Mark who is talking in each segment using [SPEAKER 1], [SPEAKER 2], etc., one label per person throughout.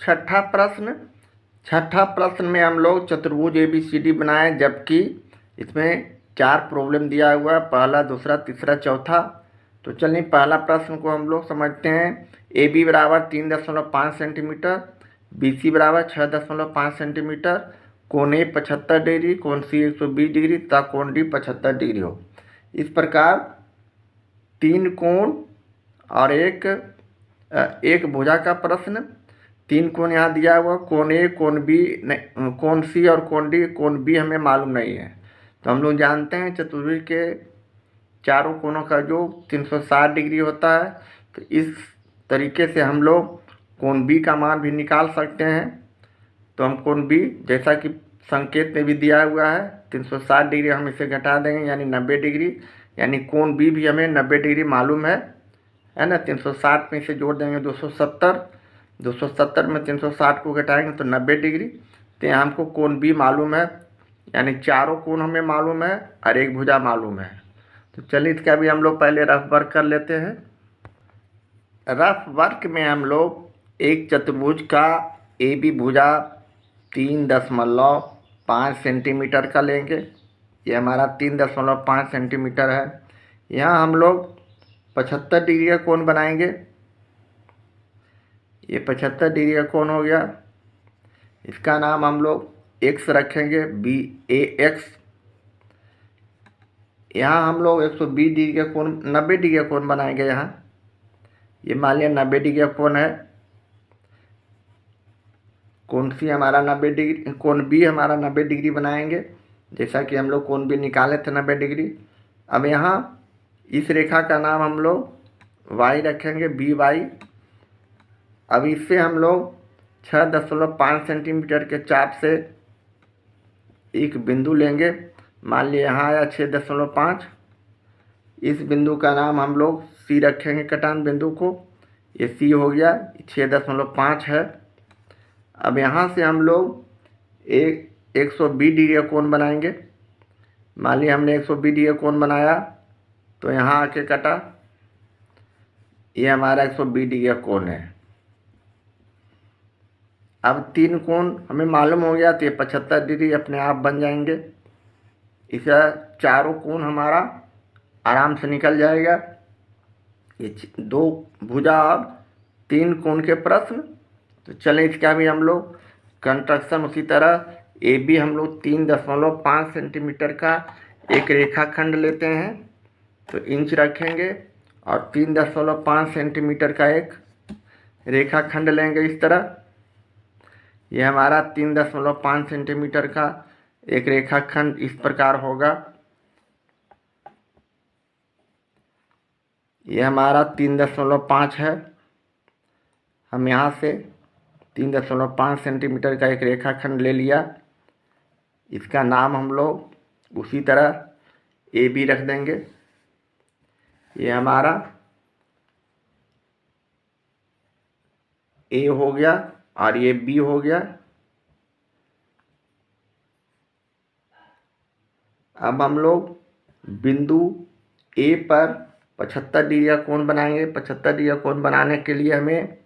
[SPEAKER 1] छठा प्रश्न। छठा प्रश्न में हम लोग चतुर्भुज ABCD बनाए, जबकि इसमें 4 प्रॉब्लम दिया हुआ है, पहला, दूसरा, तीसरा, चौथा। तो चलिए पहला प्रश्न को हम लोग समझते हैं। AB बराबर 3.5 सेंटीमीटर, BC बराबर 6.5 सेंटीमीटर, कोण A 75 डिग्री, कोण C 120 डिग्री तथा कोण D 75 डिग्री हो। इस प्रकार 3 कोण और एक भुजा का प्रश्न। 3 कोण यहाँ दिया हुआ, कोण A, कोण B, कोण C और कोण D। कोण B हमें मालूम नहीं है। तो हम लोग जानते हैं चतुर्भुज के चारों कोणों का योग 360 डिग्री होता है। तो इस तरीके से हम लोग कोण B का मान भी निकाल सकते हैं। तो हम कोण B, जैसा कि संकेत में भी दिया हुआ है, 360 डिग्री हम इसे घटा देंगे यानी 90 डिग्री, यानी कोण B भी हमें 90 डिग्री मालूम है ना। 360 में इसे जोड़ देंगे 270, 270 में 360 को घटाएंगे तो 90 डिग्री। तो यहाँ हमको कोण B मालूम है, यानी चारों कोण हमें मालूम है और एक भुजा मालूम है। तो चलिए इसका भी हम लोग पहले रफ वर्क कर लेते हैं। रफ वर्क में हम लोग एक चतुर्भुज का AB भुजा 3.5 सेंटीमीटर का लेंगे। ये हमारा 3.5 सेंटीमीटर है। यहाँ हम लोग 75 डिग्री का कोण बनाएंगे। ये 75 डिग्री का कोण हो गया। इसका नाम हम लोग X रखेंगे, BAX। यहाँ हम लोग 120 डिग्री का कोण, 90 डिग्री का कोण बनाएंगे। यहाँ ये मान लिया 90 डिग्री का कोण है। कोण C हमारा 90 डिग्री, कोण B हमारा 90 डिग्री बनाएंगे, जैसा कि हम लोग कोण B निकाले थे 90 डिग्री। अब यहाँ इस रेखा का नाम हम लोग Y रखेंगे, BY। अब इससे हम लोग 6.5 सेंटीमीटर के चाप से एक बिंदु लेंगे। मान लिया यहाँ आया 6.5। इस बिंदु का नाम हम लोग C रखेंगे, कटान बिंदु को। ये C हो गया, 6.5 है। अब यहाँ से हम लोग 120 डिग्री का कोण बनाएंगे। मान लिया हमने 120 डिग्री का कोण बनाया, तो यहाँ आके कटा। ये हमारा 120 डिग्री का कोण है। अब 3 कोण हमें मालूम हो गया, तो ये 75 डिग्री अपने आप बन जाएंगे। इसे चारों कोण हमारा आराम से निकल जाएगा। ये 2 भुजा और 3 कोण के प्रश्न। तो चलें इसका भी हम लोग कंस्ट्रक्शन उसी तरह AB हम लोग 3.5 सेंटीमीटर का एक रेखाखंड लेते हैं। तो इंच रखेंगे और 3.5 सेंटीमीटर का एक रेखाखंड लेंगे इस तरह। ये हमारा 3.5 सेंटीमीटर का एक रेखाखंड इस प्रकार होगा। ये हमारा 3.5 है। हम यहाँ से 3.5 सेंटीमीटर का एक रेखाखंड ले लिया। इसका नाम हम लोग उसी तरह AB रख देंगे। ये हमारा A हो गया और ये B हो गया। अब हम लोग बिंदु A पर 75 डिग्री का कोण बनाएंगे। 75 डिग्री का कोण बनाने के लिए हमें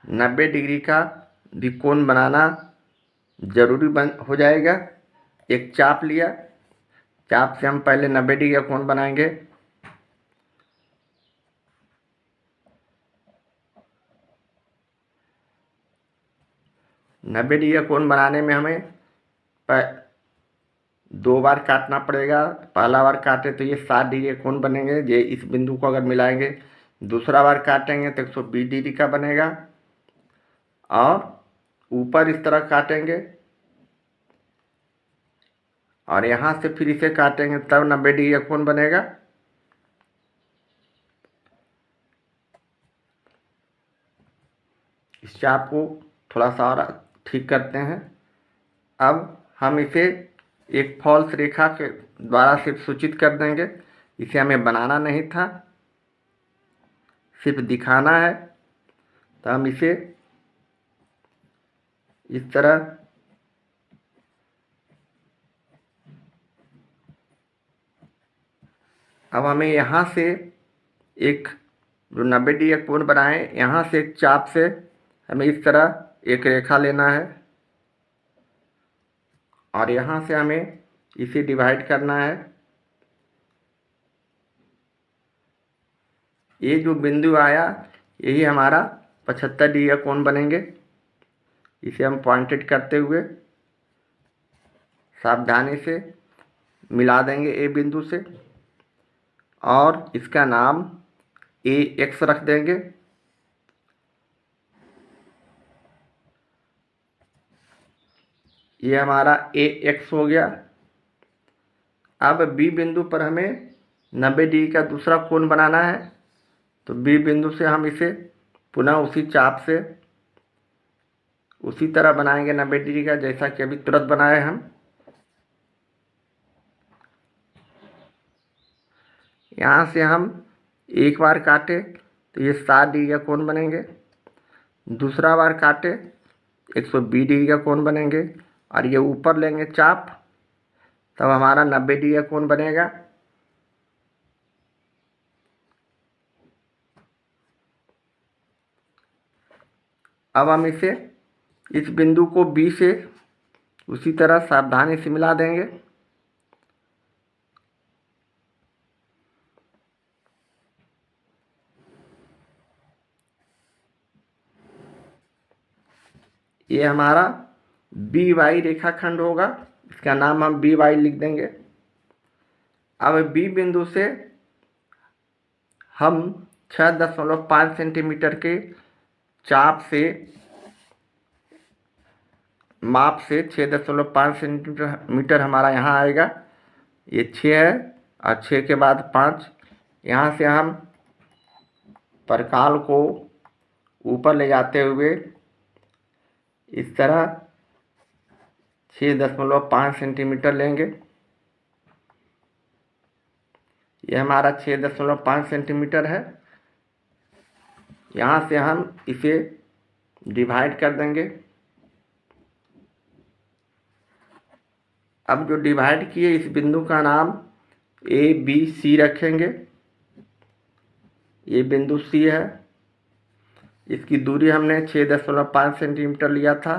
[SPEAKER 1] 90 डिग्री का भी कोण बनाना जरूरी हो जाएगा। एक चाप लिया, चाप से हम पहले 90 डिग्री का कोण बनाएंगे। नब्बे डिग्री का कोण बनाने में हमें 2 बार काटना पड़ेगा। पहला बार काटे तो ये 60 डिग्री का कोण बनेंगे। ये इस बिंदु को अगर मिलाएंगे, दूसरा बार काटेंगे तो 120 डिग्री का बनेगा। और ऊपर इस तरह काटेंगे और यहाँ से फिर इसे काटेंगे, तब 90 डिग्री का कोण बनेगा। इस चाप को थोड़ा सा और ठीक करते हैं। अब हम इसे एक फॉल्स रेखा के द्वारा सिर्फ सूचित कर देंगे। इसे हमें बनाना नहीं था, सिर्फ दिखाना है। तो हम इसे इस तरह अब हमें यहाँ से एक जो 90 डिग्री का कोण बनाए, यहाँ से एक चाप से हमें इस तरह एक रेखा लेना है और यहाँ से हमें इसे डिवाइड करना है। ये जो बिंदु आया यही हमारा 75 डिग्री का कोण बनेंगे। इसे हम पॉइंटेड करते हुए सावधानी से मिला देंगे ए बिंदु से और इसका नाम ए एक्स रख देंगे। ये हमारा ए एक्स हो गया। अब बी बिंदु पर हमें 90 डिग्री का दूसरा कोण बनाना है, तो बी बिंदु से हम इसे पुनः उसी चाप से उसी तरह बनाएंगे 90 डिग्री का, जैसा कि अभी तुरंत बनाए हम। यहाँ से हम एक बार काटे तो ये 60 डिग्री का कोण बनेंगे, दूसरा बार काटे 120 डिग्री का कोण बनेंगे और ये ऊपर लेंगे चाप, तब हमारा 90 डिग्री का कोण बनेगा। अब हम इसे इस बिंदु को बी से उसी तरह सावधानी से मिला देंगे। ये हमारा बी वाई रेखाखंड होगा, इसका नाम हम बी वाई लिख देंगे। अब बी बिंदु से हम 6.5 सेंटीमीटर के चाप से माप से 6.5 सेंटीमीटर हमारा यहाँ आएगा। ये 6 है और 6 के बाद 5। यहाँ से हम परकाल को ऊपर ले जाते हुए इस तरह 6.5 सेंटीमीटर लेंगे। ये हमारा 6.5 सेंटीमीटर है। यहाँ से हम इसे डिवाइड कर देंगे। अब जो डिवाइड किए इस बिंदु का नाम ए बी सी रखेंगे। ये बिंदु सी है, इसकी दूरी हमने 6.5 सेंटीमीटर लिया था,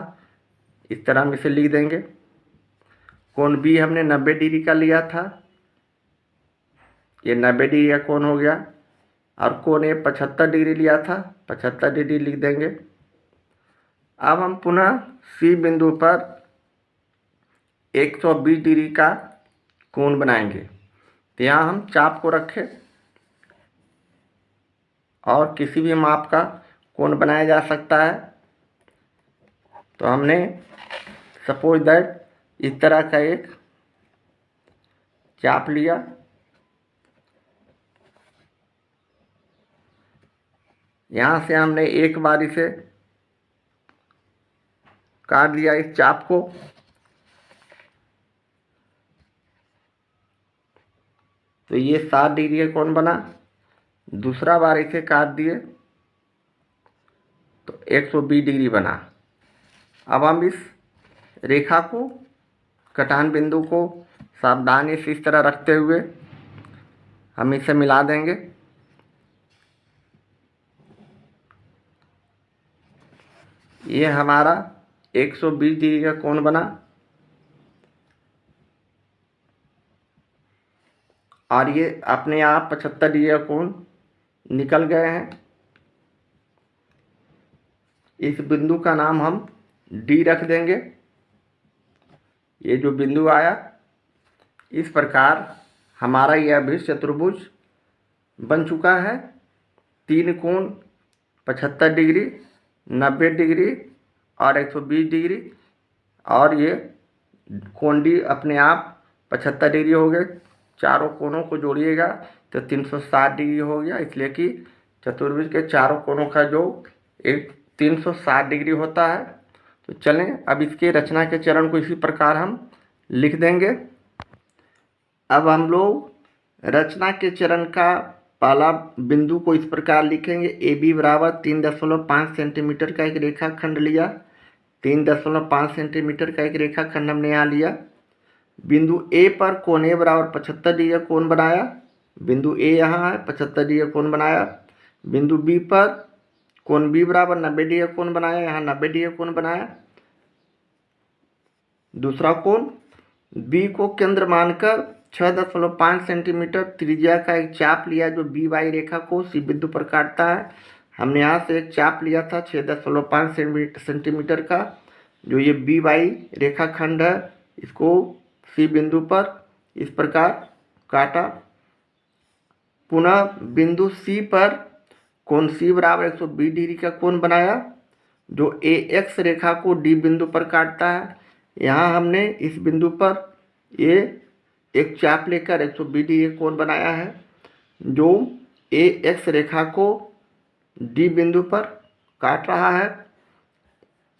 [SPEAKER 1] इस तरह हम इसे लिख देंगे। कोण बी हमने 90 डिग्री का लिया था, ये 90 डिग्री का कोण हो गया। और कोण ए 75 डिग्री लिया था, 75 डिग्री लिख देंगे। अब हम पुनः सी बिंदु पर 120 डिग्री का कोण बनाएंगे। तो यहाँ हम चाप को रखें और किसी भी माप का कोण बनाया जा सकता है। तो हमने सपोज दैट इस तरह का एक चाप लिया, यहाँ से हमने एक बार इसे काट दिया इस चाप को। तो ये 60 डिग्री का कोण बना। दूसरा बार इसे काट दिए तो 120 डिग्री बना। अब हम इस रेखा को कटान बिंदु को सावधानी से इस तरह रखते हुए हम इसे मिला देंगे। ये हमारा 120 डिग्री का कोण बना और ये अपने आप 75 डिग्री का कोण निकल गए हैं। इस बिंदु का नाम हम डी रख देंगे। ये जो बिंदु आया, इस प्रकार हमारा यह अभिष्ट चतुर्भुज बन चुका है। 3 कोण 75 डिग्री, 90 डिग्री और 120 डिग्री, और ये कोण डी अपने आप 75 डिग्री हो गए। चारों कोणों को जोड़िएगा तो 360 डिग्री हो गया, इसलिए कि चतुर्भुज के चारों कोणों का जो एक 360 डिग्री होता है। तो चलें अब इसके रचना के चरण को इसी प्रकार हम लिख देंगे। अब हम लोग रचना के चरण का पहला बिंदु को इस प्रकार लिखेंगे। ए बी बराबर 3.5 सेंटीमीटर का एक रेखाखंड लिया। 3.5 सेंटीमीटर का एक रेखाखंड हमने यहाँ लिया। बिंदु ए पर कोण ए बराबर 75 डिग्री का कोण बनाया। बिंदु ए यहाँ है, 75 डिग्री का कोण बनाया। बिंदु बी पर कोण बी बराबर 90 डिग्री का कोण बनाया, यहाँ 90 डिग्री का कोण बनाया। दूसरा कोण बी को केंद्र मानकर 6.5 सेंटीमीटर त्रिज्या का एक चाप लिया जो बी वाई रेखा को सी बिंदु पर काटता है। हमने यहाँ से एक चाप लिया था 6.5 सेंटीमीटर का, जो ये बी वाई रेखा खंड है, इसको सी बिंदु पर इस प्रकार काटा। पुनः बिंदु सी पर कोण सी बराबर 120 डिग्री का कोण बनाया जो ए एक्स रेखा को डी बिंदु पर काटता है। यहाँ हमने इस बिंदु पर ये एक चाप लेकर 120 डिग्री का कोण बनाया है जो ए एक्स रेखा को डी बिंदु पर काट रहा है।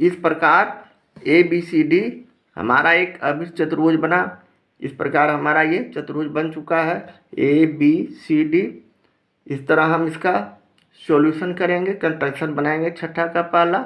[SPEAKER 1] इस प्रकार ए बी सी डी हमारा एक अभिष्ट चतुर्भुज बना। इस प्रकार हमारा ये चतुर्भुज बन चुका है ए बी सी डी। इस तरह हम इसका सॉल्यूशन करेंगे, कंस्ट्रक्शन बनाएंगे छठा का पहला।